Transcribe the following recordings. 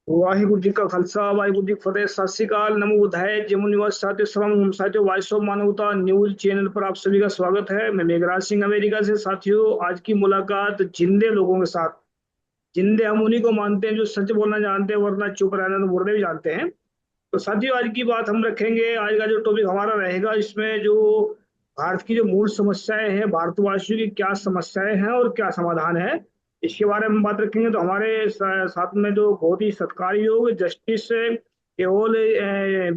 ਵਾਹਿਗੁਰੂ ਜੀ ਕਾ ਖਾਲਸਾ ਵਾਹਿਗੁਰੂ ਜੀ ਕੀ फतेह। सत श्री अकाल। नमो बुद्धाय। जमुन निवास साथियों, सलाम साथियों, वॉइस ऑफ मानवता न्यूज चैनल पर आप सभी का स्वागत है। मैं मेघराज सिंह अमेरिका से। साथियों, आज की मुलाकात जिंदे लोगों के साथ। जिंदे हम उन्हीं को मानते हैं जो सच बोलना जानते हैं, वरना चुप रहना तो मुर्दे भी जानते हैं। तो साथियों, आज की बात हम रखेंगे। आज का जो टॉपिक हमारा रहेगा, इसमें जो भारत की जो मूल समस्याएं हैं, भारतवासियों की क्या समस्याएं हैं और क्या समाधान है, इसके बारे में बात रखेंगे। तो हमारे साथ में जो बहुत ही सत्कार योग जस्टिस केवल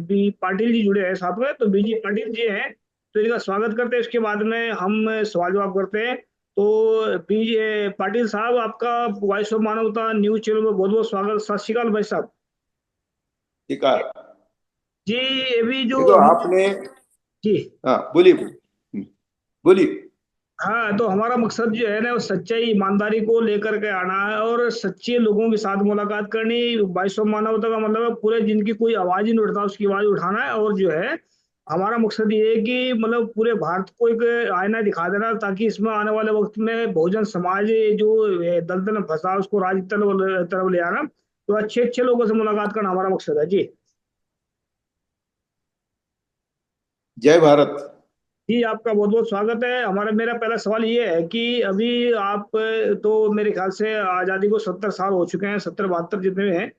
बी पाटिल जी जुड़े हैं साथ में। तो बीजी पाटिल जी हैं, तो इनका स्वागत करते हैं। इसके बाद में हम सवाल जवाब करते हैं। तो बीजे पाटिल साहब, आपका वॉइस ऑफ मानवता न्यूज चैनल में बहुत बहुत स्वागत। सत श्री अकाल भाई साहब। ठीक है। जी, अभी जो देखो आपने। जी, हाँ, बोलिए बोलिए। हाँ, तो हमारा मकसद जो है ना, वो सच्चाई ईमानदारी को लेकर के आना है और सच्चे लोगों के साथ मुलाकात करनी। वॉइस ऑफ मानवता का मतलब है पूरे जिनकी कोई आवाज ही नहीं उठता उसकी आवाज उठाना है। और जो है हमारा मकसद ये है कि मतलब पूरे भारत को एक आईना दिखा देना, ताकि इसमें आने वाले वक्त में बहुजन समाज जो दलदल में फंसा उसको राज की तरफ ले आना। तो अच्छे अच्छे लोगों से मुलाकात करना हमारा मकसद है जी। जय भारत। जी, आपका बहुत बहुत स्वागत है। हमारा मेरा पहला सवाल ये है कि अभी आप तो मेरे ख्याल से आज़ादी को 70 साल हो चुके हैं, 70 72 जितने भी हैं।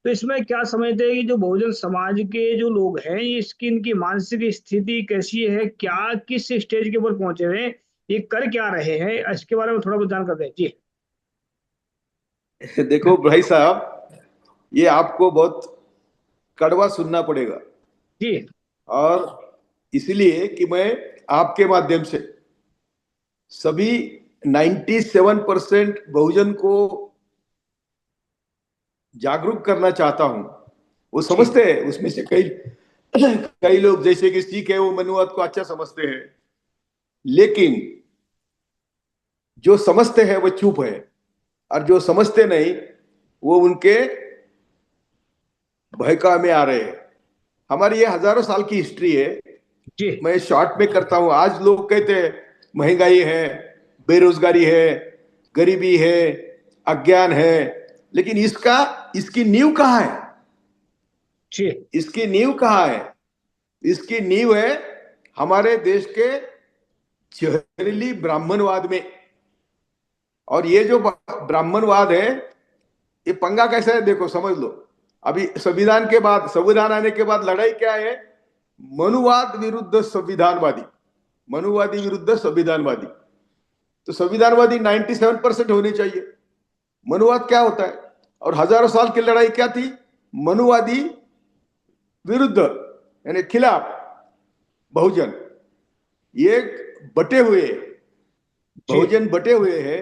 तो इसमें क्या समझते हैं कि जो बहुजन समाज के जो लोग हैं, ये इसकी इनकी मानसिक स्थिति कैसी है, क्या किस स्टेज के ऊपर पहुंचे हुए हैं, ये कर क्या रहे हैं, इसके बारे में थोड़ा बहुत जानकारी दें जी। देखो भाई साहब, ये आपको बहुत कड़वा सुनना पड़ेगा। जी और इसलिए कि मैं आपके माध्यम से सभी 97% बहुजन को जागरूक करना चाहता हूं। वो जी समझते हैं, उसमें से कई कई लोग जैसे कि सिख है, वो मनुवाद को अच्छा समझते हैं। लेकिन जो समझते हैं वो चुप है, और जो समझते नहीं वो उनके भयका में आ रहे हैं। हमारी ये हजारों साल की हिस्ट्री है। जी मैं शॉर्ट में करता हूं। आज लोग कहते हैं महंगाई है, बेरोजगारी है, गरीबी है, अज्ञान है, लेकिन इसकी नींव कहाँ है? जी इसकी नींव कहाँ है? इसकी नींव है हमारे देश के जहरीली ब्राह्मणवाद में। और ये जो ब्राह्मणवाद है, ये पंगा कैसा है देखो, समझ लो। अभी संविधान आने के बाद लड़ाई क्या है? मनुवाद विरुद्ध संविधानवादी। मनुवादी विरुद्ध संविधानवादी। तो संविधानवादी 97% होने चाहिए। मनुवाद क्या होता है? और हजारों साल की लड़ाई क्या थी? मनुवादी विरुद्ध, यानी खिलाफ बहुजन। ये बटे हुए जी बहुजन बटे हुए हैं।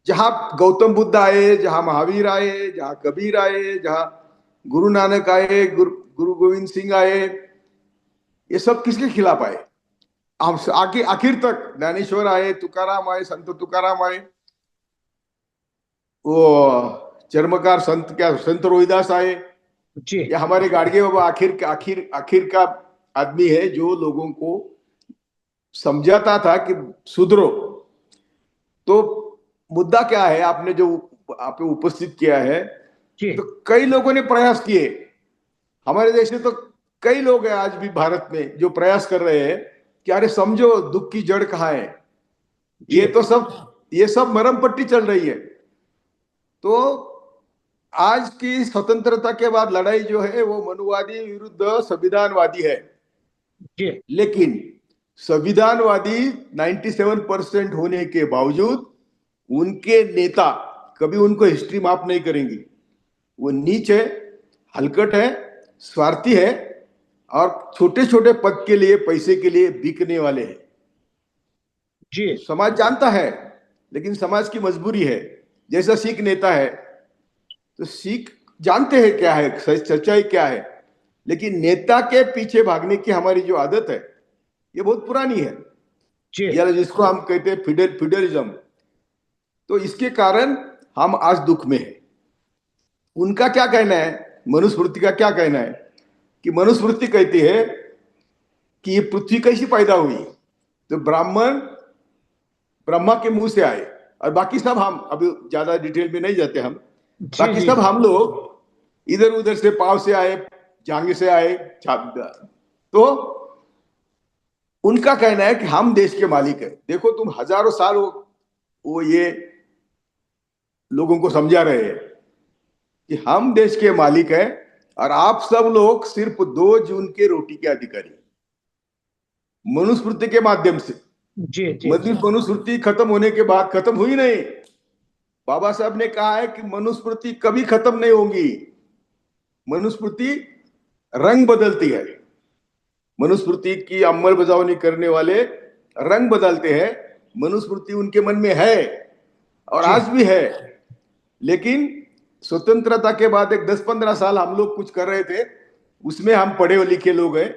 जहां गौतम बुद्ध आए, जहां महावीर आए, जहां कबीर आए, जहां गुरु नानक आए, गुरु गोविंद सिंह आए, ये सब किसके खिलाफ आए? हम आगे आखिर तक ज्ञानेश्वर आए, तुकाराम आए, संत तुकाराम आए, वो चर्मकार संत क्या संत रोहिदास आए। जी या हमारे गाड़गे बाबा आखिर आखिर आखिर का आदमी है जो लोगों को समझाता था कि सुधरो। तो मुद्दा क्या है, आपने जो आपने उपस्थित किया है, जी तो कई लोगों ने प्रयास किए। हमारे देश में तो कई लोग हैं आज भी भारत में जो प्रयास कर रहे हैं कि अरे समझो दुख की जड़ कहाँ है। जी ये सब मरम पट्टी चल रही है। तो आज की स्वतंत्रता के बाद लड़ाई जो है वो मनुवादी विरुद्ध संविधानवादी है। जी लेकिन संविधानवादी 97% होने के बावजूद उनके नेता कभी उनको हिस्ट्री माफ नहीं करेंगी। वो नीच है, हलकट है, स्वार्थी है, और छोटे छोटे पद के लिए, पैसे के लिए बिकने वाले हैं। जी समाज जानता है, लेकिन समाज की मजबूरी है। जैसा सिख नेता है, तो सिख जानते हैं क्या है सच्चाई क्या है, लेकिन नेता के पीछे भागने की हमारी जो आदत है ये बहुत पुरानी है। जी या जिसको हम कहते हैं फिडलिज्म। तो इसके कारण हम आज दुख में हैं। उनका क्या कहना है, मनुस्मृति का क्या कहना है? कि मनुस्मृति कहती है कि ये पृथ्वी कैसी पैदा हुई? तो ब्राह्मण ब्रह्मा के मुंह से आए, और बाकी सब हम अभी ज्यादा डिटेल में नहीं जाते हम। जी बाकी जी सब हम लोग इधर उधर से पाव से आए, जांग से आए, तो उनका कहना है कि हम देश के मालिक है। देखो तुम हजारों साल वो ये लोगों को समझा रहे हैं कि हम देश के मालिक हैं और आप सब लोग सिर्फ 2 जून के रोटी के अधिकारी, मनुस्मृति के माध्यम से। जी जी मनुस्मृति खत्म होने के बाद, खत्म हुई नहीं, बाबा साहब ने कहा है कि मनुस्मृति कभी खत्म नहीं होगी। मनुस्मृति रंग बदलती है, मनुस्मृति की अंमलबजावनी करने वाले रंग बदलते हैं। मनुस्मृति उनके मन में है और आज भी है, लेकिन स्वतंत्रता के बाद एक 10-15 साल हम लोग कुछ कर रहे थे, उसमें हम पढ़े लिखे लोग हैं,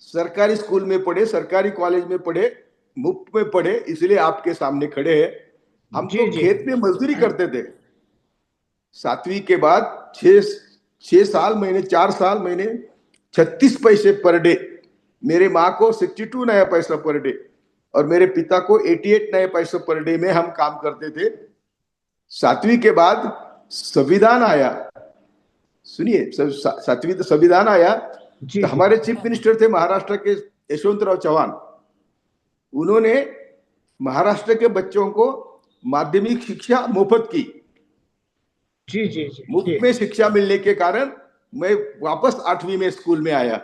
सरकारी स्कूल में पढ़े, सरकारी कॉलेज में पढ़े, मुफ्त में पढ़े, इसलिए आपके सामने खड़े हैं। हम तो खेत में मजदूरी करते थे। 7वीं के बाद 6 साल मैंने 4 साल मैंने 36 पैसे पर डे, मेरे माँ को 62 नया पैसा पर डे और मेरे पिता को 88 नए पैसे पर डे में हम काम करते थे। 7वीं के बाद संविधान आया, सुनिए, 7वीं तो संविधान आया, तो हमारे चीफ मिनिस्टर थे महाराष्ट्र के यशवंतराव चौहान। उन्होंने महाराष्ट्र के बच्चों को माध्यमिक शिक्षा मुफ्त की। मुफ्त में शिक्षा मिलने के कारण मैं वापस 8वीं में स्कूल में आया।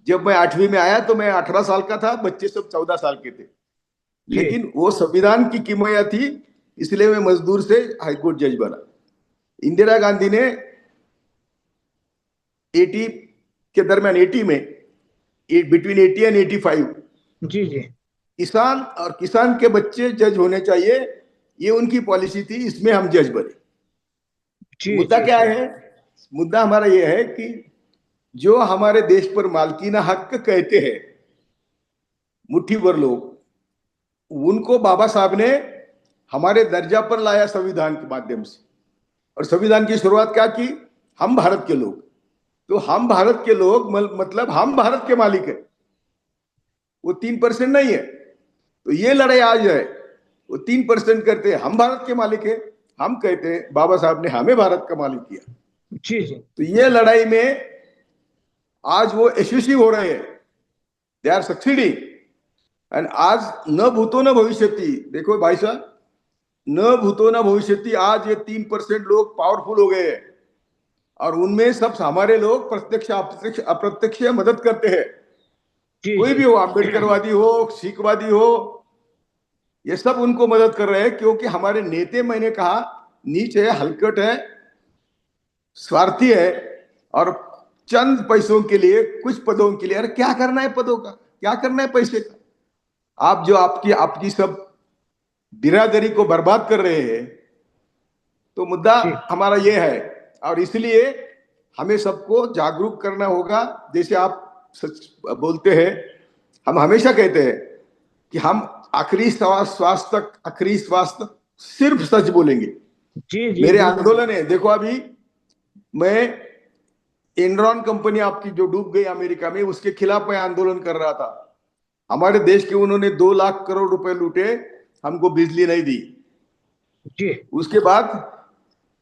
जब मैं 8वीं में आया तो मैं 18 साल का था, बच्चे सब 14 साल के थे, लेकिन वो संविधान की किमया थी, इसलिए मैं मजदूर से हाईकोर्ट जज बना। इंदिरा गांधी ने 80 के दरमियान, 80 में, बिटवीन 80 एंड 85, किसान और किसान के बच्चे जज होने चाहिए, ये उनकी पॉलिसी थी, इसमें हम जज बने। मुद्दा क्या है? मुद्दा हमारा यह है कि जो हमारे देश पर मालकीना हक कहते हैं मुट्ठी भर लोग, उनको बाबा साहब ने हमारे दर्जा पर लाया संविधान के माध्यम से। और संविधान की शुरुआत क्या की? हम भारत के लोग। तो हम भारत के लोग मतलब हम भारत के मालिक है, वो 3% नहीं है। तो ये लड़ाई आज है, वो 3% करते हैं हम भारत के मालिक है, हम कहते हैं बाबा साहब ने हमें भारत का मालिक किया। तो ये लड़ाई में आज वो यशस्वी हो रहे हैं, दे आर सक्सीडिंग। एंड आज न भूतो न भविष्यति, देखो भाई साहब, न भूतो न भविष्यति, आज ये 3% लोग पावरफुल हो गए हैं और उनमें सब हमारे लोग प्रत्यक्ष अप्रत्यक्ष मदद करते हैं। कोई भी हो, अम्बेडकरवादी हो, सिखवादी हो, ये सब उनको मदद कर रहे हैं, क्योंकि हमारे नेता, मैंने कहा, नीच है, हलकट है, स्वार्थी है और चंद पैसों के लिए, कुछ पदों के लिए। अरे क्या करना है पदों का, क्या करना है पैसे का? आप जो आपकी सब बिरादरी को बर्बाद कर रहे हैं। तो मुद्दा हमारा ये है और इसलिए हमें सबको जागरूक करना होगा। जैसे आप सच बोलते हैं, हम हमेशा कहते हैं कि हम आखिरी श्वास तक सिर्फ सच बोलेंगे। मेरे आंदोलन है, देखो अभी मैं एनरॉन कंपनी आपकी जो डूब गई अमेरिका में, उसके खिलाफ मैं आंदोलन कर रहा था। हमारे देश के उन्होंने 2 लाख करोड़ रुपए लूटे, हमको बिजली नहीं दी। उसके बाद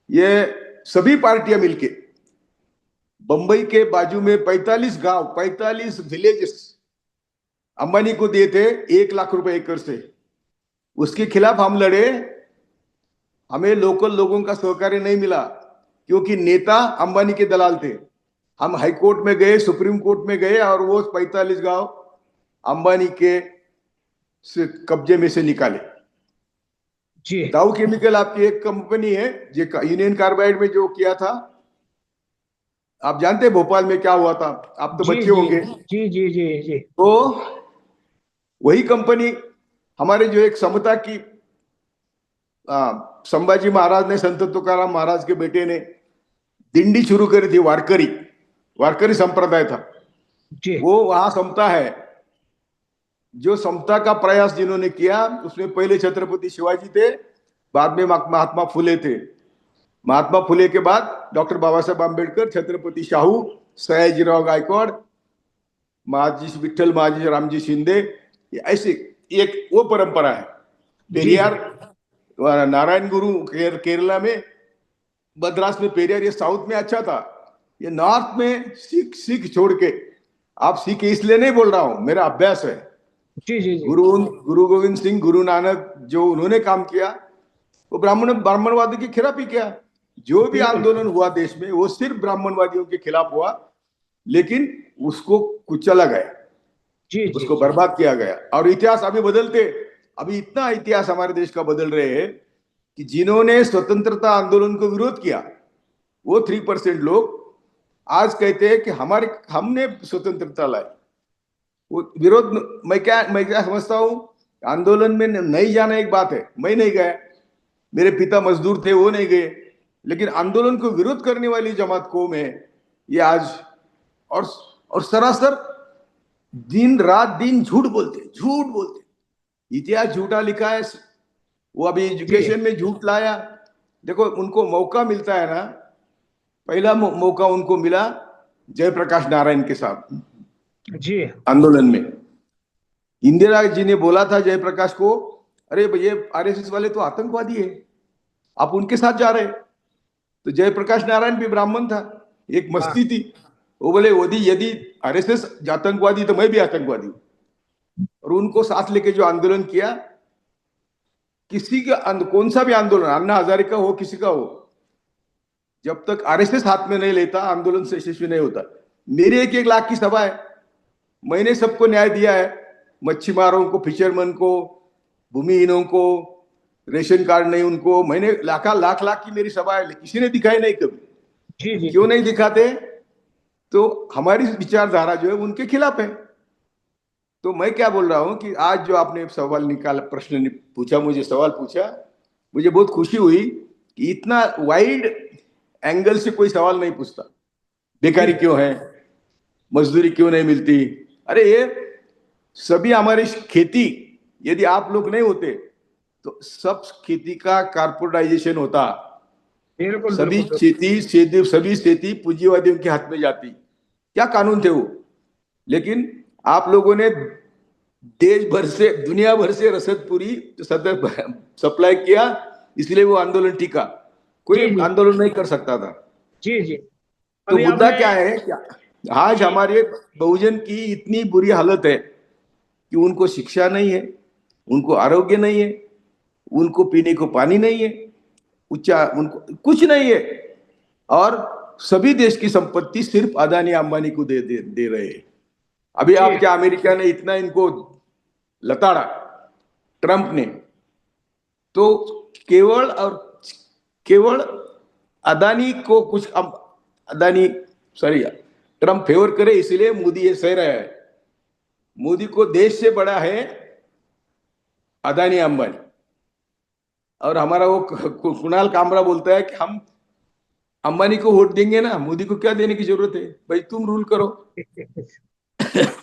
ये सभी पार्टियां मिलके बंबई के बाजू में 45 गांव, 45 विलेजेस अंबानी को दिए थे 1 लाख रुपए एकड़ से। उसके खिलाफ हम लड़े, हमें लोकल लोगों का सहकार्य नहीं मिला, क्योंकि नेता अंबानी के दलाल थे। हम हाई कोर्ट में गए, सुप्रीम कोर्ट में गए और वो 45 गांव अंबानी के कब्जे में से निकाले। डाउ केमिकल आपकी एक कंपनी है, यूनियन कार्बाइड में जो किया था, आप जानते हैं भोपाल में क्या हुआ था, आप तो बच्चे होंगे। जी। तो वही कंपनी हमारे जो एक समता की संभाजी महाराज ने, संत तुकाराम महाराज के बेटे ने दिंडी शुरू करी थी, वारकरी संप्रदाय था वो। वहां समता है, जो समता का प्रयास जिन्होंने किया, उसमें पहले छत्रपति शिवाजी थे, बाद में महात्मा फुले थे। महात्मा फुले के बाद डॉक्टर बाबा साहेब आंबेडकर, छत्रपति शाहू, सयाजीराव गायकवाड़, महाजी विठ्ठल महाजी रामजी शिंदे, ऐसे एक वो परंपरा है। पेरियार, नारायण गुरु केरला में, मद्रास में पेरियार, ये साउथ में अच्छा था, ये नॉर्थ में सिख सिख छोड़ के, आप सिख इसलिए नहीं बोल रहा हूं, मेरा अभ्यास है। जी जी जी। गुरु गोविंद सिंह, गुरु नानक, जो उन्होंने काम किया वो ब्राह्मणवादी के खिलाफ ही किया। जो भी बिल्कुल। आंदोलन हुआ देश में वो सिर्फ ब्राह्मणवादियों के खिलाफ हुआ, लेकिन उसको कुचला गया, जी जी उसको जी। बर्बाद किया गया। और इतिहास अभी बदलते, अभी इतना इतिहास हमारे देश का बदल रहे हैं कि जिन्होंने स्वतंत्रता आंदोलन को विरोध किया वो 3% लोग आज कहते हैं कि हमारे हमने स्वतंत्रता लाई। वो विरोध, मैं क्या समझता हूं, आंदोलन में नहीं जाना एक बात है, मैं नहीं गया, मेरे पिता मजदूर थे वो नहीं गए, लेकिन आंदोलन को विरोध करने वाली जमात कौम है ये आज। और और सरासर दिन रात दिन झूठ बोलते, इतिहास झूठा लिखा है। वो अभी जी एजुकेशन में झूठ लाया। देखो उनको मौका मिलता है ना, पहला मौका उनको मिला जयप्रकाश नारायण के साथ जी। आंदोलन में। इंदिरा जी ने बोला था जयप्रकाश को, अरे ये आरएसएस वाले तो आतंकवादी है, आप उनके साथ जा रहे। तो जयप्रकाश नारायण भी ब्राह्मण था, एक हाँ। मस्ती थी। वो बोले यदि यदि आरएसएस आतंकवादी तो मैं भी आतंकवादी हूं। और उनको साथ लेके जो आंदोलन किया, किसी का कौन सा भी आंदोलन, अन्ना हजारे का हो किसी का हो, जब तक आरएसएस हाथ में नहीं लेता आंदोलन से यशस्वी नहीं होता। मेरी 1-1 लाख की सभा है, मैंने सबको न्याय दिया है, मच्छीमारों को, फिशरमैन को, भूमिहीनों को, रेशन कार्ड नहीं उनको, मैंने लाख लाख की मेरी सभा है, किसी ने दिखाई नहीं कभी। जी जी क्यों जी। नहीं दिखाते? तो हमारी विचारधारा जो है उनके खिलाफ है। तो मैं क्या बोल रहा हूं कि आज जो आपने सवाल निकाला, प्रश्न पूछा, मुझे सवाल पूछा, मुझे बहुत खुशी हुई कि इतना वाइड एंगल से कोई सवाल नहीं पूछता। जी बेकारी क्यों है, मजदूरी क्यों नहीं मिलती, अरे ये सभी हमारी खेती, यदि आप लोग नहीं होते तो सब खेती का कारपोरेटाइजेशन होता, बिल्कुल सभी बिल्कुल बिल्कुल। खेती पूंजीवादियों के हाथ में जाती। क्या कानून थे वो? लेकिन आप लोगों ने देश भर से, दुनिया भर से रसद पूरी सदर सप्लाई किया, इसलिए वो आंदोलन टिका। जी कोई जी आंदोलन नहीं कर सकता था। जी जी। तो अभी मुद्दा आपने। क्या है, क्या आज जी हमारे बहुजन की इतनी बुरी हालत है कि उनको शिक्षा नहीं है, उनको आरोग्य नहीं है, उनको पीने को पानी नहीं है, उनको कुछ नहीं है। और सभी देश की संपत्ति सिर्फ अदानी अंबानी को दे रहे हैं। अभी जी आप क्या, अमेरिका ने इतना इनको लताड़ा, ट्रंप ने, तो केवल अदानी को कुछ, अदानी, सॉरी, ट्रंप फेवर करे इसलिए मोदी ये सह रहा है। मोदी को देश से बड़ा है अदानी अंबानी। और हमारा वो कुणाल कामरा बोलता है कि हम अंबानी को वोट देंगे ना, मोदी को क्या देने की जरूरत है, भाई तुम रूल करो।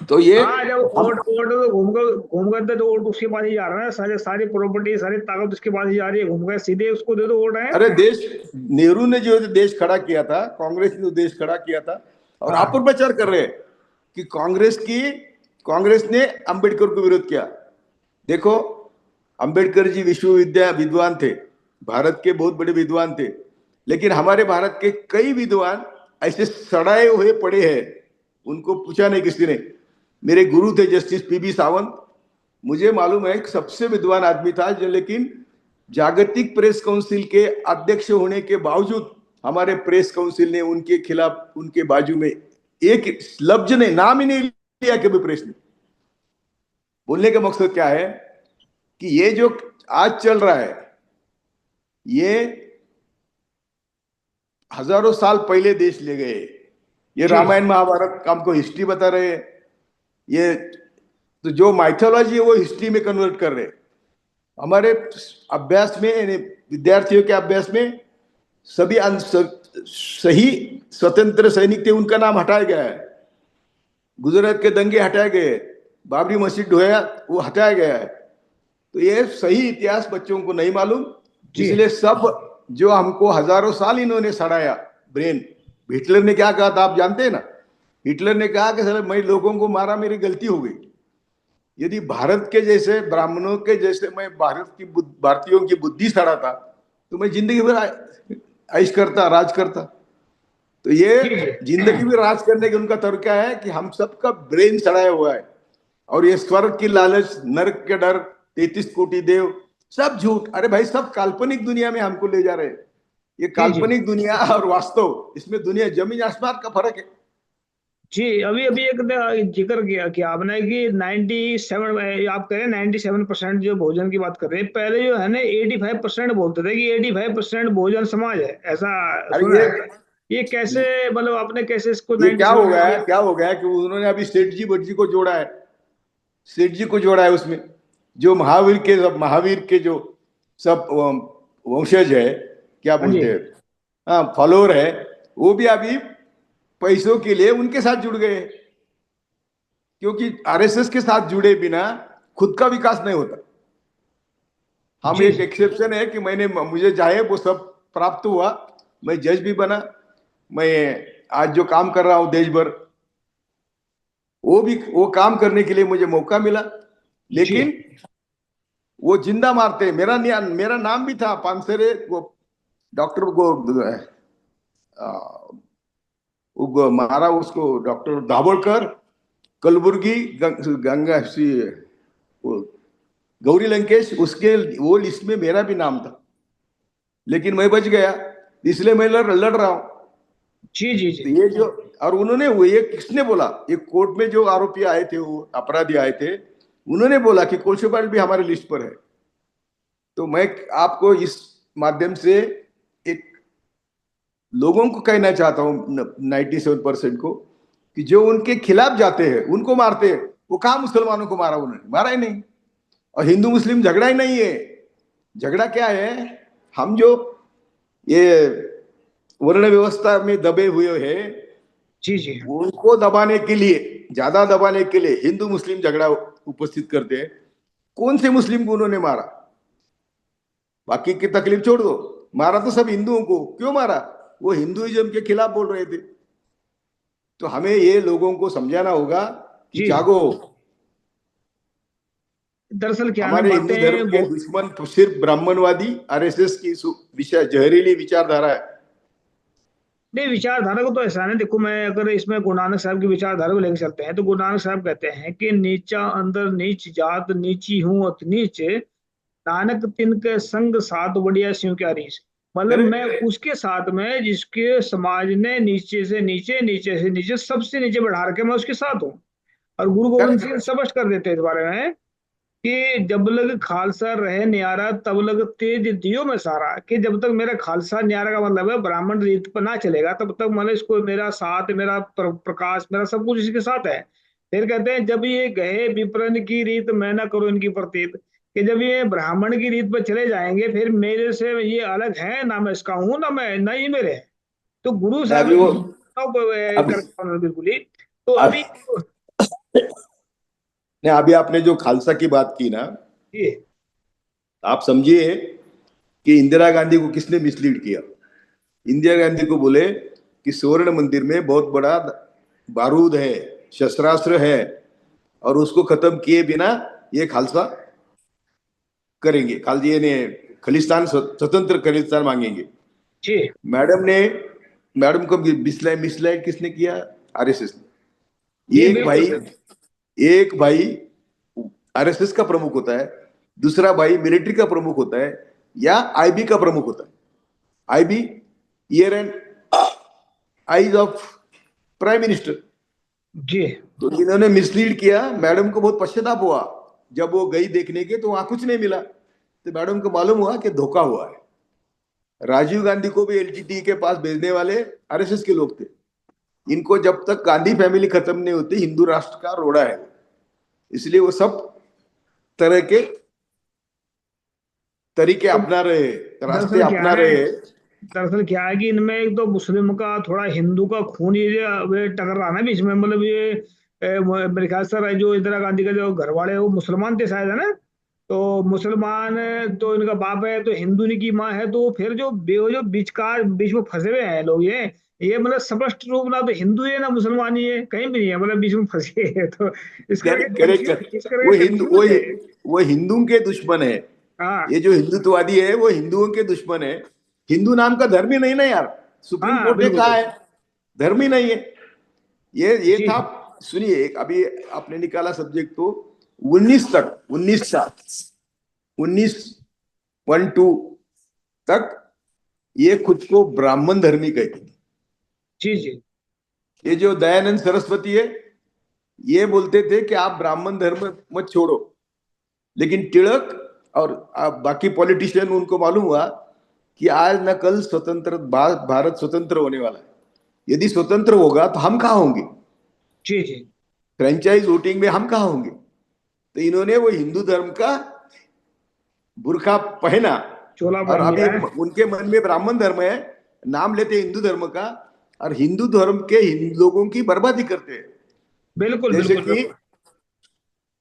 तो ये हाँ, जब हम, वोट वोट तो घूम कर तो वोट उसके पास ही जा रहा है, सारे सारी प्रॉपर्टी सारी ताकत उसके पास ही जा रही है, घूम कर सीधे उसको दे दो वोट है। अरे देश, नेहरू ने जो देश खड़ा किया था, कांग्रेस ने जो देश खड़ा किया था, और आप हाँ प्रचार कर रहे हैं कि कांग्रेस ने अंबेडकर को विरोध किया। देखो, अंबेडकर जी विद्वान थे, भारत के बहुत बड़े विद्वान थे, लेकिन हमारे भारत के कई विद्वान ऐसे सड़ाए हुए पड़े हैं, उनको पूछा नहीं किसी ने। मेरे गुरु थे जस्टिस पीबी सावंत, मुझे मालूम है कि सबसे विद्वान आदमी था जो, लेकिन जागतिक प्रेस काउंसिल के अध्यक्ष होने के बावजूद हमारे प्रेस काउंसिल ने उनके खिलाफ, उनके बाजू में एक लफ्ज ने, नाम ही नहीं लिया कभी प्रेस ने। बोलने का मकसद क्या है कि ये जो आज चल रहा है, ये हजारों साल पहले देश ले गए। ये जी रामायण महाभारत हमको हिस्ट्री बता रहे हैं, ये तो जो माइथोलॉजी है वो हिस्ट्री में कन्वर्ट कर रहे हैं। हमारे अभ्यास में, यानी विद्यार्थियों के अभ्यास में, सभी सही स्वतंत्र सैनिक थे उनका नाम हटाया गया है, गुजरात के दंगे हटाए गए, बाबरी मस्जिद ढोया वो हटाया गया है। तो ये सही इतिहास बच्चों को नहीं मालूम, जी इसलिए सब जो हमको हजारों साल इन्होंने सड़ाया ब्रेन। हिटलर ने क्या कहा था आप जानते हैं ना? हिटलर ने कहा कि सर मैं लोगों को मारा, मेरी गलती हो गई। यदि भारत के जैसे ब्राह्मणों के जैसे मैं भारतीयों की बुद्धि सड़ा था तो मैं जिंदगी भर ऐश करता, राज करता। तो ये जी जी जिंदगी में राज करने का उनका तरीका है कि हम सबका ब्रेन चढ़ाया हुआ है। और ये स्वर्ग की लालच, नरक के डर, 33 कोटि देव, सब झूठ। अरे भाई, सब काल्पनिक दुनिया में हमको ले जा रहे हैं। ये जी जी काल्पनिक दुनिया और वास्तव, इसमें दुनिया जमीन आसमान का फर्क है। जी। अभी अभी एक जिक्र किया कि आपने कि 97, आप कह रहे हैं 97% जो भोजन की बात कर रहे हैं, पहले जो है ना 85% बोलते थे कि 85% भोजन समाज है, ऐसा अरे सुना है। ये कैसे, मतलब आपने कैसे इसको ये क्या हो 97 गया किया? है, क्या हो गया है कि उन्होंने अभी सेठ जी बट जी को जोड़ा है। सेठ जी को जोड़ा है उसमें, जो महावीर के जो सब वंशज है, क्या हाँ जी। बोलते हैं, हाँ, फॉलोअर है, वो भी अभी पैसों के लिए उनके साथ जुड़ गए। क्योंकि आरएसएस के साथ जुड़े बिना खुद का विकास नहीं होता। हम जी एक जी एक्सेप्शन है कि मुझे चाहे वो सब प्राप्त हुआ। मैं जज भी बना, मैं आज जो काम कर रहा हूं देश भर, वो काम करने के लिए मुझे मौका मिला। जी लेकिन वो जिंदा मारते। मेरा नाम भी था पानसरे, वो डॉक्टर को वो मारा उसको, डॉक्टर दाभोलकर, कलबुर्गी, गंगा वो गौरी लंकेश, उसके वो लिस्ट में मेरा भी नाम था। लेकिन मैं बच गया, इसलिए मैं लड़ रहा हूं। जी जी जी तो ये जो, और उन्होंने वो, ये किसने बोला, ये कोर्ट में जो आरोपी आए थे, वो अपराधी आए थे, उन्होंने बोला कि कोलशेपाल भी हमारे लिस्ट पर है। तो मैं आपको इस माध्यम से एक लोगों को कहना चाहता हूं, 97% को, कि जो उनके खिलाफ जाते हैं उनको मारते हैं। वो कहा मुसलमानों को मारा? उन्होंने मारा ही नहीं। और हिंदू मुस्लिम झगड़ा ही नहीं है। झगड़ा क्या है, हम जो ये वर्ण व्यवस्था में दबे हुए हैं, जी जी उनको दबाने के लिए, ज्यादा दबाने के लिए हिंदू मुस्लिम झगड़ा उपस्थित करते हैं। कौन से मुस्लिम को उन्होंने मारा? बाकी की तकलीफ छोड़ दो, मारा तो सब हिंदुओं को। क्यों मारा? वो हिंदुइज्म के खिलाफ बोल रहे थे। तो हमें ये लोगों को समझाना होगा कि जी। जागो। दरअसल क्या है ना, हमारे हिंदू धर्म बातें के दुश्मन तो सिर्फ ब्राह्मणवादी, आरएसएस की विषय जहरीली विचारधारा है। नहीं, विचारधारा को तो ऐसा है ना, देखो मैं अगर इसमें गुरु नानक साहब की विचारधारा को लेकर चलते हैं तो गुरु नानक साहब कहते हैं कि नीचा अंदर नीच जात, नीची हूं अत नीच, नानक तिनके संग साथ बढ़िया स्यों क्या रीस। मतलब अरे मैं उसके साथ में जिसके समाज ने नीचे से नीचे, नीचे से नीचे, सबसे नीचे बढ़ा रखे, मैं उसके साथ हूँ। और गुरु गोविंद सिंह करेक्ट। स्पष्ट कर देते हैं इस बारे में कि जब लग खालसा रहे न्यारा तब लग तेज दियो में सारा, कि जब तक मेरा खालसा न्यारा का मतलब है ब्राह्मण रीत पर ना चलेगा तब तक मतलब इसको मेरा साथ, मेरा प्रकाश, मेरा सब कुछ इसके साथ है। फिर कहते हैं जब ये गए विप्रन की रीत मैं ना करूं इनकी प्रतीत, कि जब ये ब्राह्मण की रीत पर चले जाएंगे फिर मेरे से ये अलग है ना, मैं इसका हूं ना, मैं ना ये मेरे है। तो गुरु नहीं, साहब अभी वो, अभी कर बिल्कुल ही। तो अभी नहीं, अभी आपने जो खालसा की बात की ना, ये आप समझिए कि इंदिरा गांधी को किसने मिसलीड किया। इंदिरा गांधी को बोले कि स्वर्ण मंदिर में बहुत बड़ा बारूद है, शस्त्रास्त्र है, और उसको खत्म किए बिना ये खालसा करेंगे, खालसा ने खालिस्तान, स्वतंत्र खालिस्तान मांगेंगे। जी मैडम ने मैडम को मिसलाइड मिसलाइड किसने किया? आरएसएस ने। जी एक बिल्कुल भाई, सर। एक भाई आरएसएस का प्रमुख होता है, दूसरा भाई मिलिट्री का प्रमुख होता है, या आईबी का प्रमुख होता है। IB, ear and eyes of prime minister. जी तो इन्होंने मिसलीड किया। मैडम को बहुत पश्चाताप हुआ। जब वो गई देखने के तो वहां कुछ नहीं मिला। तो मैडम को मालूम हुआ कि धोखा हुआ है। राजीव गांधी को भी एलटीटी के पास भेजने वाले आरएसएस के लोग थे। इनको जब तक गांधी फैमिली खत्म नहीं होती, हिंदू राष्ट्र का रोड़ा है। इसलिए वो सब तरह के तरीके तो अपना रहे, रास्ते दरअसल क्या अपना है, रहे। दरअसल क्या है कि इनमें एक तो मुस्लिम का थोड़ा हिंदू का खून ये टकर रहा ना बीच में, मतलब ये मेरे ख्याल से जो इंदिरा गांधी का जो घर वाले हैं, वो मुसलमान थे शायद, है ना? तो मुसलमान तो इनका बाप है, तो हिंदू इनकी माँ है, तो फिर जो बीच में फंसे हुए हैं लोग, ये मतलब स्पष्ट रूप ना तो हिंदू है ना मुसलमान ही है, कहीं भी नहीं है, मतलब बीच में फंसे हैं। तो इस करके करेक्ट करेक्ट। इस करके कंफ्यूज है। वो हिंदू के दुश्मन है। हाँ ये जो हिंदुत्ववादी है वो हिंदुओं के दुश्मन है। हिंदू नाम का धर्म ही नहीं ना यार, सुप्रीम हाँ कोर्ट ने बिल्कुल कहा है धर्म ही नहीं है। ये जी था। सुनिए, एक अभी आपने निकाला सब्जेक्ट तो 19 तक, 19 साल, 1912 तक ये खुद को ब्राह्मण धर्मी कहती थी। जी जी ये जो दयानंद सरस्वती है, ये बोलते थे कि आप ब्राह्मण धर्म मत छोड़ो। लेकिन टिळक और बाकी पॉलिटिशियन, उनको मालूम हुआ कि आज न कल स्वतंत्र भारत स्वतंत्र होने वाला है। यदि स्वतंत्र होगा तो हम कहाँ होंगे, जी जी फ्रेंचाइज वोटिंग में हम कहाँ होंगे। तो इन्होंने वो हिंदू धर्म का बुर्खा पहना। चोला और पहन अभी लिया है। उनके मन में ब्राह्मण धर्म है, नाम लेते हिंदू धर्म का, और हिंदू धर्म के लोगों की बर्बादी करते हैं। बिल्कुल जैसे बिल्कुल कि, बिल्कुल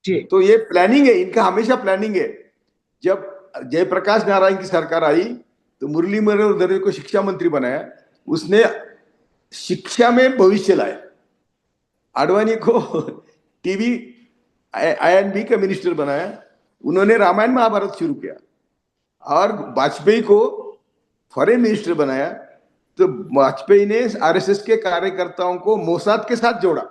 जी तो ये प्लानिंग है इनका, हमेशा प्लानिंग है। जब जयप्रकाश नारायण की सरकार आई तो मुरली मनोहर दवे को शिक्षा मंत्री बनाया। उसने शिक्षा में भविष्य लाया। आडवाणी को टीवी आईएनबी का मिनिस्टर बनाया। उन्होंने रामायण महाभारत शुरू किया। और वाजपेयी को फॉरेन मिनिस्टर बनाया। तो वाजपेयी ने आरएसएस के कार्यकर्ताओं को मोसाद के साथ जोड़ा।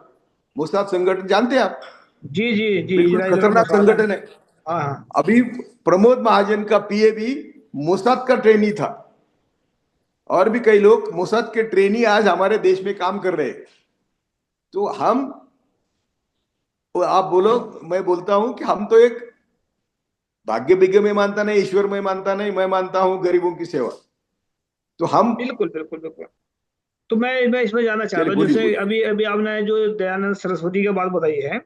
मोसाद संगठन जानते हैं आप, जी जी जी बिल्कुल इजराइल का खतरनाक मोसाद है। संगठन है। हाँ हाँ अभी प्रमोद महाजन का पीए भी मोसाद का ट्रेनी था। और भी कई लोग मोसाद के ट्रेनी आज हमारे देश में काम कर रहे हैं। तो हम, तो आप बोलो, मैं बोलता हूं कि हम तो एक भाग्य विज्ञ में मानता नहीं, ईश्वर में मानता नहीं, मैं मानता हूं गरीबों की सेवा। तो हम, बिल्कुल बिल्कुल बिल्कुल। तो मैं इसमें जानना चाहता चलिए हूँ, बोलिए जैसे बोलिए। अभी अभी आपने जो दयानंद सरस्वती की बात बताई है,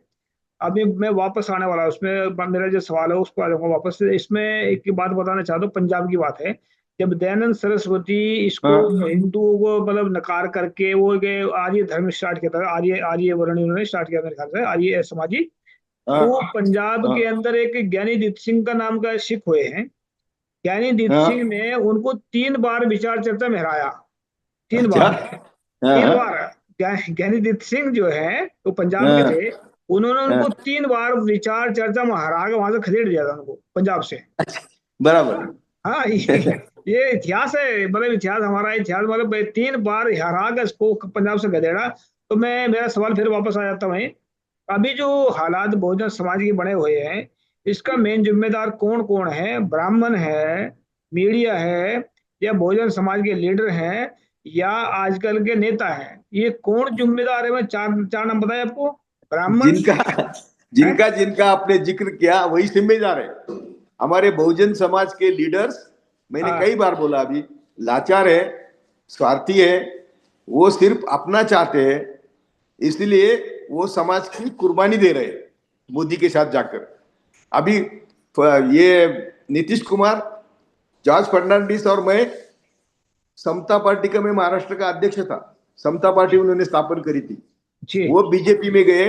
अभी मैं वापस आने वाला हूँ उसमें, मेरा जो सवाल है उस पर आ जाऊंगा वापस। इसमें एक बात बताना चाहता हूँ, पंजाब की बात है। जब दयानंद सरस्वती इसको हाँ हिंदुओं को मतलब नकार करके वो के आर्य धर्म स्टार्ट किया था, आर्य आर्य वर्ण उन्होंने स्टार्ट किया मेरे ख्याल से, आर्य समाजी। हाँ तो पंजाब हाँ के अंदर एक ज्ञानी दीप सिंह का नाम का सिख हुए हैं। ज्ञानी दीप हाँ। सिंह ने उनको 3 बार विचार चर्चा में हराया। तीन अच्छा। बार हाँ तीन हाँ बार ज्ञानीदीप सिंह जो है तो पंजाब के हाँ थे। उन्होंने हाँ। उनको 3 बार विचार चर्चा में हरा के वहां से खदेड़ दिया था उनको, पंजाब से। बराबर। हाँ हाँ, ये इतिहास है, मतलब इतिहास, हमारा इतिहास, मतलब 3 बार हरा के इसको पंजाब से खदेड़ा। तो मैं, मेरा सवाल फिर वापस आ जाता है, अभी जो हालात बहुजन समाज के बने हुए हैं, इसका मेन जिम्मेदार कौन कौन है? ब्राह्मण है, मीडिया है, या बहुजन समाज के लीडर हैं, या आजकल के नेता हैं? ये कौन जिम्मेदार है? मैं चार चार नाम बताए आपको। ब्राह्मण जिनका है। जिनका जिनका आपने जिक्र किया वही जिम्मेदार है। हमारे बहुजन समाज के लीडर्स, मैंने कई हाँ बार बोला, अभी लाचार है, स्वार्थी है। वो सिर्फ अपना चाहते हैं, इसलिए वो समाज की कुर्बानी दे रहे हैं मोदी के साथ जाकर। अभी ये नीतीश कुमार, जॉर्ज फर्नांडिस और मैं, समता पार्टी का, मैं महाराष्ट्र का अध्यक्ष था। समता पार्टी उन्होंने स्थापन करी थी। जी वो बीजेपी में गए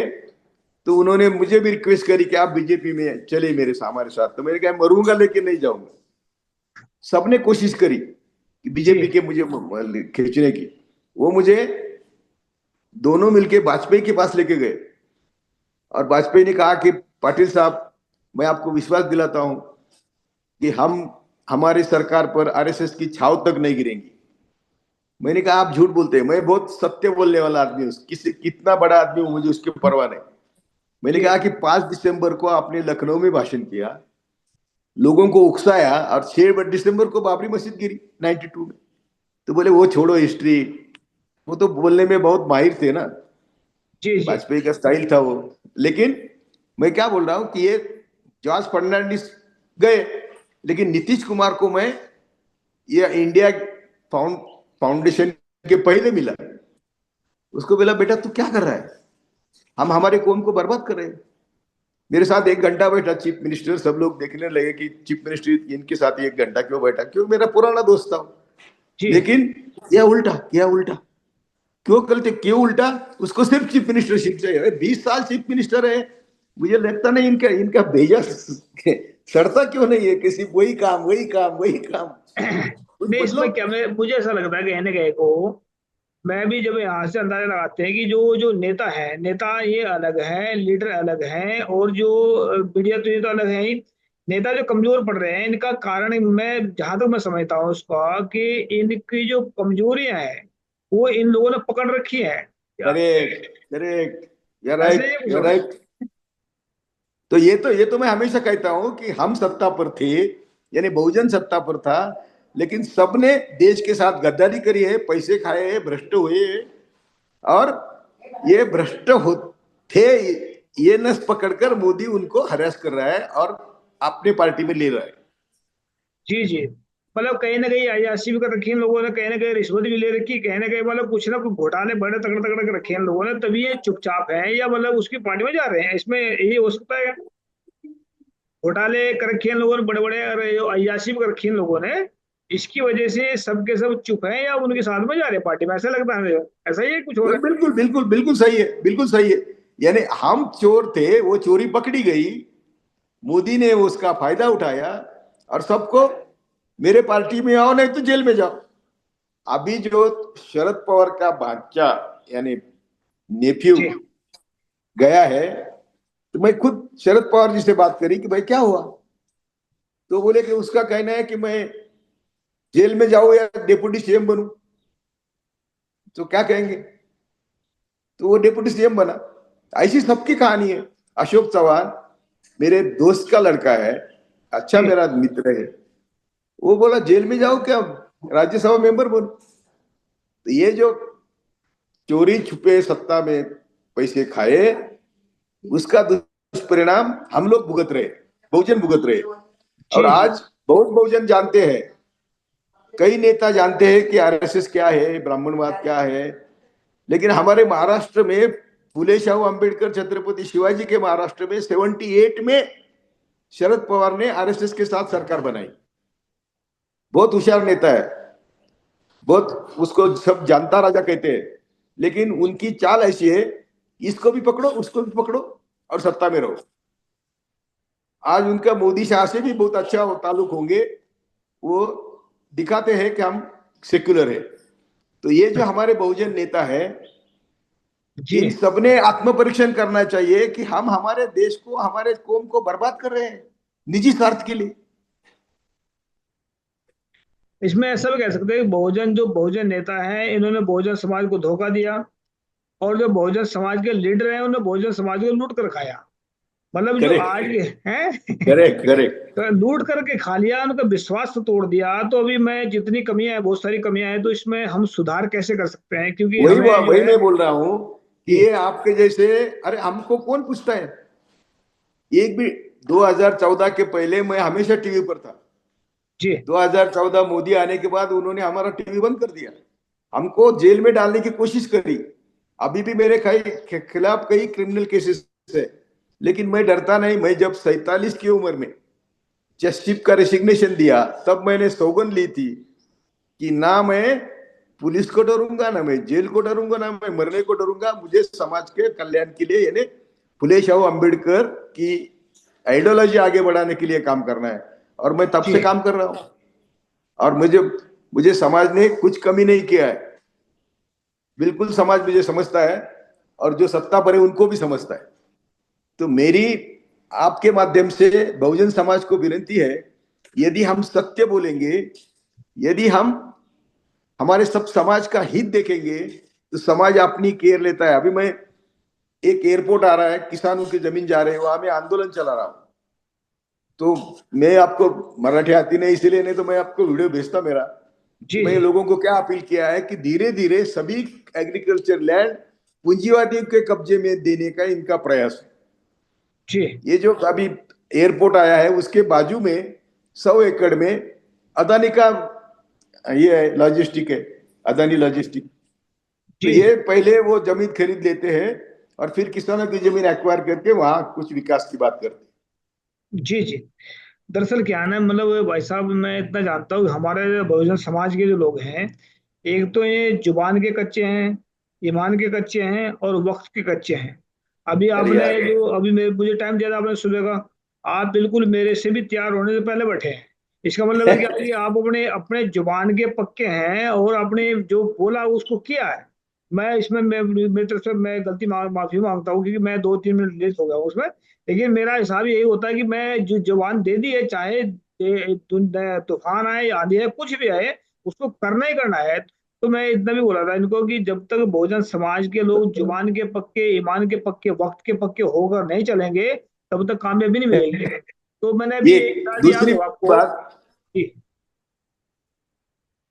तो उन्होंने मुझे भी रिक्वेस्ट करी कि आप बीजेपी में चले मेरे हमारे साथ। तो मैंने कहा मरूंगा लेकिन नहीं जाऊंगा। सबने कोशिश करी कि बीजेपी जी के मुझे खींचने की। वो मुझे दोनों मिलके वाजपेयी के पास लेके गए। और वाजपेयी ने कहा कि पाटिल साहब, मैं आपको विश्वास दिलाता हूं कि हम, हमारी सरकार पर आरएसएस की छाव तक नहीं गिरेंगी। मैंने कहा आप झूठ बोलते हैं, मैं बहुत सत्य बोलने वाला आदमी हूँ, किसी कितना बड़ा आदमी हूं मुझे उसकी परवाह नहीं। मैंने जी कहा कि 5 दिसंबर को आपने लखनऊ में भाषण किया, लोगों को उकसाया, और 6 दिसंबर को बाबरी मस्जिद गिरी 92 में। तो बोले वो छोड़ो हिस्ट्री, वो तो बोलने में बहुत माहिर थे ना, जी जी वाजपेयी का स्टाइल था वो। लेकिन मैं क्या बोल रहा हूं कि ये जॉर्ज फर्नांडिस गए, लेकिन नीतीश कुमार को मैं ये इंडिया फाउंडेशन के पहले मिला। उसको बोला बेटा तू क्या कर रहा है, हम हमारे कौम को बर्बाद कर रहे हैं। मेरे साथ 1 घंटा बैठा चीफ मिनिस्टर। सब लोग देखने लगे कि चीफ मिनिस्टर इनके साथ 1 घंटा क्यों बैठा, क्यों, मेरा पुराना दोस्त था। जी लेकिन किया उल्टा। क्यों करते, क्यों उल्टा? उसको सिर्फ चीफ मिनिस्टरशिप चाहिए। 20 साल चीफ मिनिस्टर है, मुझे लगता नहीं इनका इनका भेजा सड़ता क्यों नहीं है, किसी वही काम वही काम वही काम। कुछ नहीं, बदलो। इसमें क्या, मैं, मुझे ऐसा लगता है कहने गए को, मैं भी जब यहाँ से अंदाजा लगाते हैं कि जो जो नेता है, नेता ये अलग है, लीडर अलग हैं, और जो मीडिया तो ये तो अलग है ही। नेता जो कमजोर पड़ रहे हैं, इनका कारण मैं जहां तक मैं समझता हूँ उसका, कि इनकी जो कमजोरियां हैं वो इन लोगों ने पकड़ रखी है। या करेक्ट, करेक्ट, यू ऐसे ही राइट, कुछ यू हो रहा है। राइट। तो ये तो मैं हमेशा कहता हूं कि हम सत्ता पर थे, यानी बहुजन सत्ता पर था, लेकिन सबने देश के साथ गद्दारी करी है, पैसे खाए हैं, भ्रष्ट हुए हैं। और ये भ्रष्ट हो थे, ये नस पकड़कर मोदी उनको हरास कर रहा है और अपने पार्टी में ले रहा है। जी जी। मतलब कहीं ना कहीं अयाशी भी कर रखी है इन लोगों ने, कहीं ना कहीं रिश्वत भी ले रखी है, कहीं ना कहीं मतलब कुछ ना कुछ घोटाले बड़े तगड़े तगड़े कर रखे हैं इन लोगों ने, तभी ये चुपचाप है, या मतलब उसकी पार्टी में जा रहे हैं, इसमें यही हो सकता है। घोटाले कर रखे हैं इन लोगों ने बड़े बड़े, और ये अय्याशी भी कर रखी है इन लोगों ने, इसकी वजह से सब के सब चुप हैं या उनके साथ में जा रहे हैं पार्टी में, ऐसा लगता है मुझे। ऐसा ही है कुछ हो रहा है। बिल्कुल, बिल्कुल, बिल्कुल सही है, बिल्कुल सही है। यानी हम चोर थे, वो चोरी पकड़ी गई, मोदी ने उसका फायदा उठाया और सबको मेरे पार्टी में आओ नहीं तो जेल में जाओ। अभी जो शरद पवार का भांचा, यानी नेफ्यू जी गया है, तो मैं खुद शरद पवार जी से बात करी कि भाई क्या हुआ। तो बोले कि उसका कहना है कि मैं जेल में जाऊं या डिप्टी सीएम बनूं, तो क्या कहेंगे। तो वो डिप्टी सीएम बना। ऐसी सबकी कहानी है। अशोक चौहान मेरे दोस्त का लड़का है, अच्छा जी मेरा मित्र है, वो बोला जेल में जाओ क्या, राज्यसभा मेंबर बनो। तो ये जो चोरी छुपे सत्ता में पैसे खाए, उसका दुष्परिणाम हम लोग भुगत रहे, बहुजन भुगत रहे। और जी जी आज बहुत बहुजन जानते हैं, कई नेता जानते हैं कि आरएसएस क्या है, ब्राह्मणवाद क्या है। लेकिन हमारे महाराष्ट्र में फुले शाहू अंबेडकर छत्रपति शिवाजी के महाराष्ट्र में 78 में शरद पवार ने आरएसएस के साथ सरकार बनाई। बहुत होशियार नेता है, बहुत, उसको सब जानता राजा कहते हैं। लेकिन उनकी चाल ऐसी है, इसको भी पकड़ो उसको भी पकड़ो और सत्ता में रहो। आज उनका मोदी शाह से भी बहुत अच्छा ताल्लुक होंगे, वो दिखाते हैं कि हम सेक्युलर है। तो ये जो हमारे बहुजन नेता है, जी। इन सबने आत्मपरीक्षण करना चाहिए कि हम हमारे देश को, हमारे कौम को बर्बाद कर रहे हैं निजी स्वार्थ के लिए। इसमें ऐसा भी कह सकते हैं कि बहुजन जो बहुजन नेता हैं इन्होंने बहुजन समाज को धोखा दिया, और जो बहुजन समाज के लीडर हैं उन्होंने बहुजन समाज को लूट कर खाया। मतलब जो आज करेक्ट, के हैं करेक्ट, करेक्ट। तो लूट करके खा लिया, उनका विश्वास तो तोड़ दिया। तो अभी मैं जितनी कमियां हैं, बहुत सारी कमियां हैं, तो इसमें हम सुधार कैसे कर सकते हैं, क्योंकि हमें जो वही है। मैं बोल रहा हूं कि जी ये आपके जैसे, अरे हमको कौन पूछता है। एक भी 2014 के पहले मैं हमेशा टीवी पर था। जी 2014 मोदी आने के बाद उन्होंने हमारा टीवी बंद कर दिया, हमको जेल में डालने की कोशिश करी। अभी भी मेरे खिलाफ कई क्रिमिनल केसेस है, लेकिन मैं डरता नहीं। मैं जब 47 की उम्र में जस्टिस का रेसिग्नेशन दिया, तब मैंने सौगंध ली थी कि ना मैं पुलिस को डरूंगा, ना मैं जेल को डरूंगा, ना मैं मरने को डरूंगा। मुझे समाज के कल्याण के लिए, यानी फुले शाहू अंबेडकर की आइडियोलॉजी आगे बढ़ाने के लिए काम करना है। और मैं तब जी से काम कर रहा हूं। और मुझे मुझे समाज ने कुछ कमी नहीं किया है। बिल्कुल समाज मुझे समझता है, और जो सत्ता पर है उनको भी समझता है। तो मेरी आपके माध्यम से बहुजन समाज को विनती है, यदि हम सत्य बोलेंगे, यदि हम हमारे सब समाज का हित देखेंगे, तो समाज अपनी केयर लेता है। अभी मैं, एक एयरपोर्ट आ रहा है, किसानों की जमीन जा रही है, वहां मैं आंदोलन चला रहा हूं। तो मैं आपको, मराठी आती नहीं इसीलिए, नहीं तो मैं आपको वीडियो भेजता मेरा। कि जी मैं जी लोगों को क्या अपील किया है कि धीरे धीरे सभी एग्रीकल्चर लैंड पूंजीवादियों के कब्जे में देने का इनका प्रयास है। जी ये जो अभी एयरपोर्ट आया है, उसके बाजू में 100 एकड़ में अदानी का ये है, लॉजिस्टिक है, अदानी लॉजिस्टिक। तो जी ये पहले वो जमीन खरीद लेते हैं और फिर किसानों की जमीन एक्वायर करके वहां कुछ विकास की बात करते जी जी। दरअसल क्या है ना, मतलब भाई साहब, मैं इतना जानता हूँ कि हमारे बहुजन समाज के जो लोग हैं, एक तो ये जुबान के कच्चे हैं, ईमान के कच्चे हैं, और वक्त के कच्चे हैं। अभी हैं। अरे आपने यार, जो अभी मुझे टाइम दिया था आपने सुबह का, आप बिल्कुल मेरे से भी तैयार होने से पहले बैठे हैं। इसका मतलब है क्या कि आप अपने अपने जुबान के पक्के हैं, और आपने जो बोला उसको किया है। मैं इसमें मेरी तरफ से मैं गलती माफी मांगता हूँ, क्योंकि मैं 2-3 मिनट लेट हो गया हूँ उसमें। लेकिन मेरा हिसाब यही होता है कि मैं जो जवान दे दी है, चाहे तूफान आए या आंधी आए, कुछ भी आए, उसको करना ही करना है। तो मैं इतना भी बोला था इनको कि जब तक बहुजन समाज के लोग जुबान के पक्के, ईमान के पक्के, वक्त के पक्के होकर नहीं चलेंगे, तब तक कामयाबी नहीं मिलेगी। तो मैंने अभी ये एक बता दिया दूसरी आपको। बात जी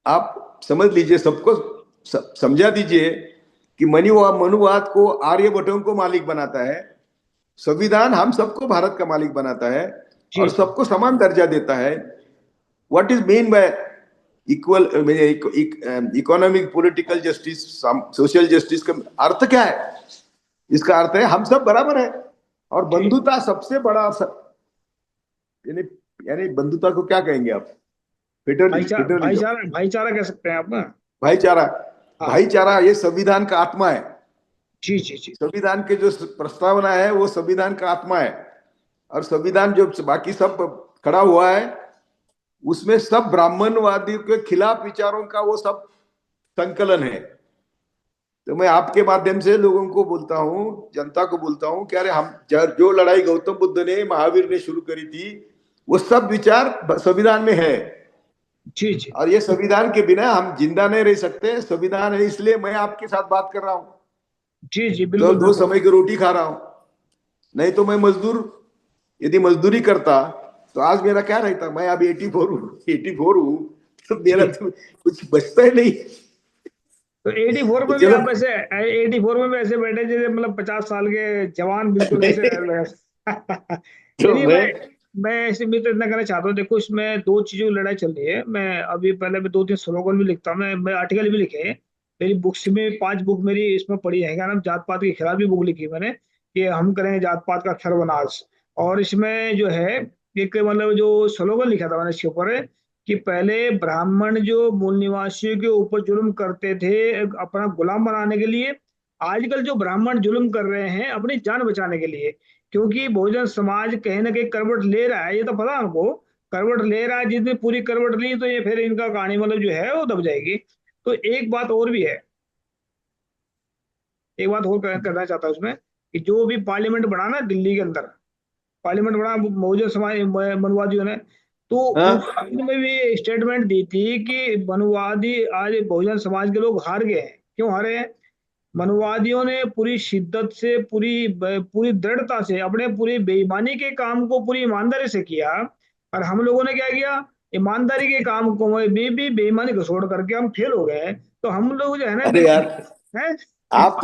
आप समझ लीजिए, सबको समझा दीजिए कि मनुवाद को आर्यभट्टों को मालिक बनाता है, संविधान हम सबको भारत का मालिक बनाता है जी और जी सबको समान दर्जा देता है। What is mean y equal, economic, political justice, social justice का अर्थ क्या है? इसका अर्थ है हम सब बराबर है। और जी बंधुता सबसे बड़ा यानी यानी बंधुता को क्या कहेंगे आप? फेडरलिज्म, भाईचारा भाईचारा कह सकते हैं आप ना। भाईचारा। हाँ भाईचारा ये संविधान का आत्मा है। जी जी जी संविधान के जो प्रस्तावना है वो संविधान का आत्मा है। और संविधान जो बाकी सब खड़ा हुआ है उसमें सब ब्राह्मणवादी के खिलाफ विचारों का वो सब संकलन है। तो मैं आपके माध्यम से लोगों को बोलता हूं, जनता को बोलता हूं कि अरे हम जो लड़ाई गौतम बुद्ध ने, महावीर ने शुरू करी थी, वो सब विचार संविधान में है। जी जी और ये संविधान के बिना हम जिंदा नहीं रह सकते। संविधान है इसलिए मैं आपके साथ बात कर रहा हूं, जी जी तो बिल्कुल दो बिल्कुल। समय की रोटी खा रहा हूं। नहीं तो मैं मजदूर, यदि मजदूरी करता तो आज मेरा क्या रहता? मैं अभी 84 हूँ, तो मेरा जी तो कुछ बचता ही नहीं। तो 84 तो में भी चलो आप ऐसे, 84 में भी ऐसे बैठे जैसे मतलब 50 साल के जवान, बिल्कुल ऐसे तो चलिए मैं मैं ऐसे भी तो इतना कहना चाहता हूँ। देखो, इसमें दो चीजों की लड़ाई चल रही है। मैं अभी पहले भी 2-3 स्लोगन भी लिखता हूँ, मैं आर्टिकल भी लिखे हैं। मेरी बुक्स में 5 बुक मेरी इसमें पड़ी है। क्या नाम, जात पात के खिलाफ भी बुक लिखी है मैंने, कि हम करेंगे जात पात का सर्वनाश। और इसमें जो है एक मतलब जो स्लोगन लिखा था मैंने इसके ऊपर, कि पहले ब्राह्मण जो मूल निवासियों के ऊपर जुल्म करते थे अपना गुलाम बनाने के लिए, आजकल जो ब्राह्मण जुल्म कर रहे हैं अपनी जान बचाने के लिए। क्योंकि बहुजन समाज कहीं ना कहीं करवट ले रहा है, ये तो पता है हमको। करवट ले रहा है, जितनी पूरी करवट ली तो ये फिर इनका कहानी मतलब जो है वो दब जाएगी। तो एक बात और भी है, एक बात और करना चाहता हूँ उसमें, कि जो भी पार्लियामेंट बना ना दिल्ली के अंदर, पार्लियामेंट बना बहुजन समाज मनुवादियों ने, तो हाँ, उसमें भी स्टेटमेंट दी थी कि मनुवादी आज बहुजन समाज के लोग हार गए हैं। क्यों हारे हैं? मनुवादियों ने पूरी शिद्दत से, पूरी दृढ़ता से अपने पूरी बेईमानी के काम को पूरी ईमानदारी से किया। और हम लोगों ने क्या किया? ईमानदारी के काम को में भी बेईमानी को छोड़ करके हम फेल हो गए। तो हम लोग जो है ना अरे यार, है। आप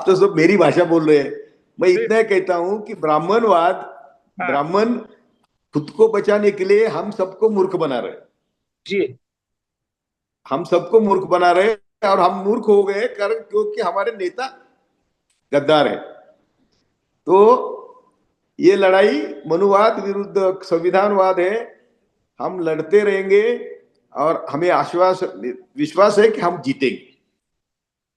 तो सब मेरी भाषा बोल रहे हैं। मैं इतना कहता हूं कि ब्राह्मणवाद, हाँ ब्राह्मण खुद को बचाने के लिए हम सबको मूर्ख बना रहे हैं। जी हम सबको मूर्ख बना रहे हैं और हम मूर्ख हो गए कारण क्योंकि हमारे नेता गद्दार है। तो ये लड़ाई मनुवाद विरुद्ध संविधानवाद है। हम लड़ते रहेंगे और हमें विश्वास है कि हम जीतेंगे।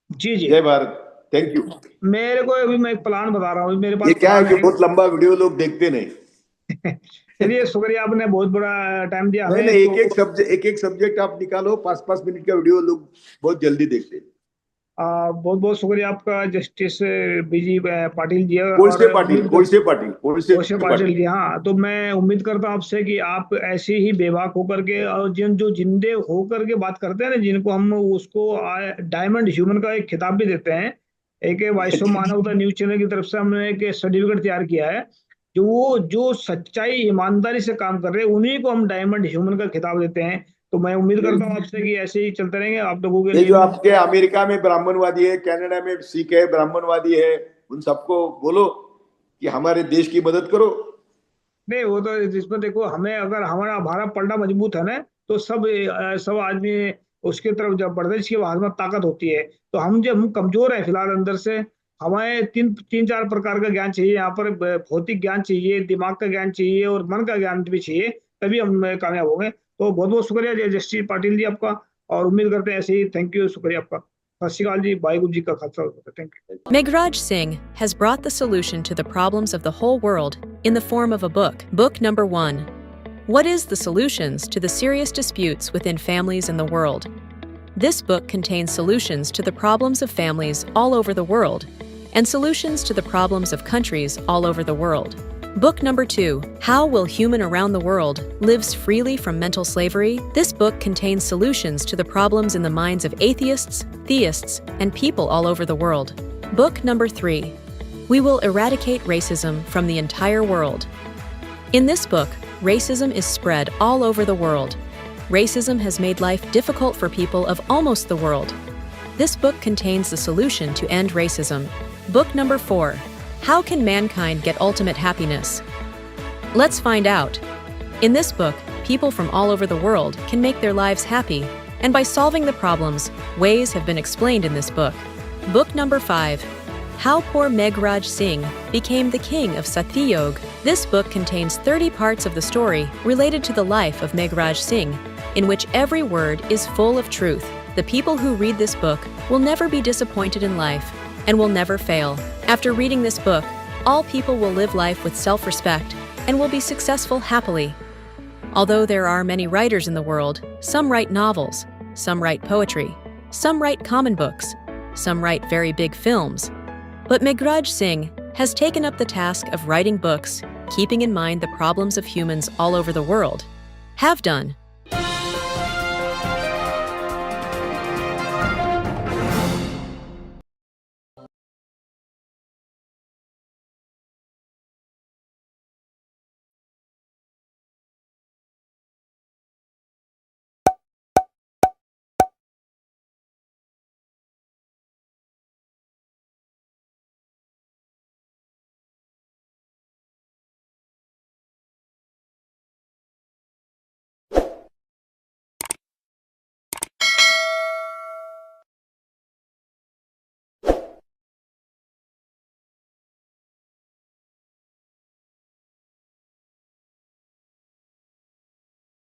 जी जी। जय भारत। Thank you. मेरे को अभी मैं एक प्लान बता रहा हूँ, मेरे पास ये क्या है प्लान कि है। बहुत लंबा वीडियो लोग देखते नहीं। चलिए, शुक्रिया, आपने बहुत बड़ा टाइम दिया नहीं हमें नहीं, तो। एक एक सब्जेक्ट आप निकालो, 5-5 मिनट का वीडियो लोग बहुत जल्दी देखते हैं। बहुत बहुत शुक्रिया आपका, जस्टिस बीजी पाटिल जी। और कोलसे पाटिल, उम्मीद कर, कोलसे पाटिल, कोलसे कोशे पाटिल पाटिल। जी, हाँ। तो मैं उम्मीद करता हूँ आपसे कि आप ऐसे ही बेबाक होकर के, और जो जिंदे होकर के बात करते हैं ना, जिनको हम उसको डायमंड ह्यूमन का एक खिताब भी देते हैं। एक वॉइस ऑफ मानवता न्यूज चैनल की तरफ से हमने एक सर्टिफिकेट तैयार किया है। जो सच्चाई ईमानदारी से काम कर रहे हैं उन्हीं को हम डायमंड ह्यूमन का खिताब देते हैं। तो मैं उम्मीद करता हूँ आपसे कि ऐसे ही चलते रहेंगे आप लोगों के ये लिए जो भी। आपके अमेरिका में ब्राह्मणवादी है, कनाडा में सिख है, ब्राह्मणवादी है, उन सबको बोलो कि हमारे देश की मदद करो। नहीं, वो तो जिसमें देखो, हमें अगर हमारा हमारा पलड़ा मजबूत है ना, तो सब आदमी उसके तरफ जब बढ़ते हैं, जिसके हाथ में ताकत होती है। तो हम कमजोर हैं फिलहाल अंदर से। हमें तीन तीन चार प्रकार का ज्ञान चाहिए यहाँ पर। भौतिक ज्ञान चाहिए, दिमाग का ज्ञान चाहिए, और मन का ज्ञान भी चाहिए। तभी हम कामयाब होंगे। तो बहुत बहुत शुक्रिया जस्टिस पाटिल जी आपका। और उम्मीद करते हैं ऐसे ही। थैंक यू, शुक्रिया आपका। सत श्रीकाल जी, वाहिगुरु जी का Khalsa. Thank you. Megraj Singh has brought the solution to the problems of the whole world in the form of a book. Book number 1. What is the solutions to the serious disputes within families in the world? This book contains solutions to the problems of families all over the world and solutions to the problems of countries all over the world. Book number 2, How Will Human Around the World Lives Freely from Mental Slavery? This book contains solutions to the problems in the minds of atheists, theists, and people all over the world. Book number 3, We Will Eradicate Racism from the Entire World. In this book, racism is spread all over the world. Racism has made life difficult for people of almost the world. This book contains the solution to end racism. Book number 4, How Can Mankind Get Ultimate Happiness? Let's find out. In this book, people from all over the world can make their lives happy, and by solving the problems, ways have been explained in this book. Book number 5, How Poor Meghraj Singh Became the King of Satyayog. This book contains 30 parts of the story related to the life of Meghraj Singh, in which every word is full of truth. The people who read this book will never be disappointed in life and will never fail. After reading this book, all people will live life with self-respect and will be successful happily. Although there are many writers in the world, some write novels, some write poetry, some write common books, some write very big films. But Meghraj Singh has taken up the task of writing books, keeping in mind the problems of humans all over the world. Have done.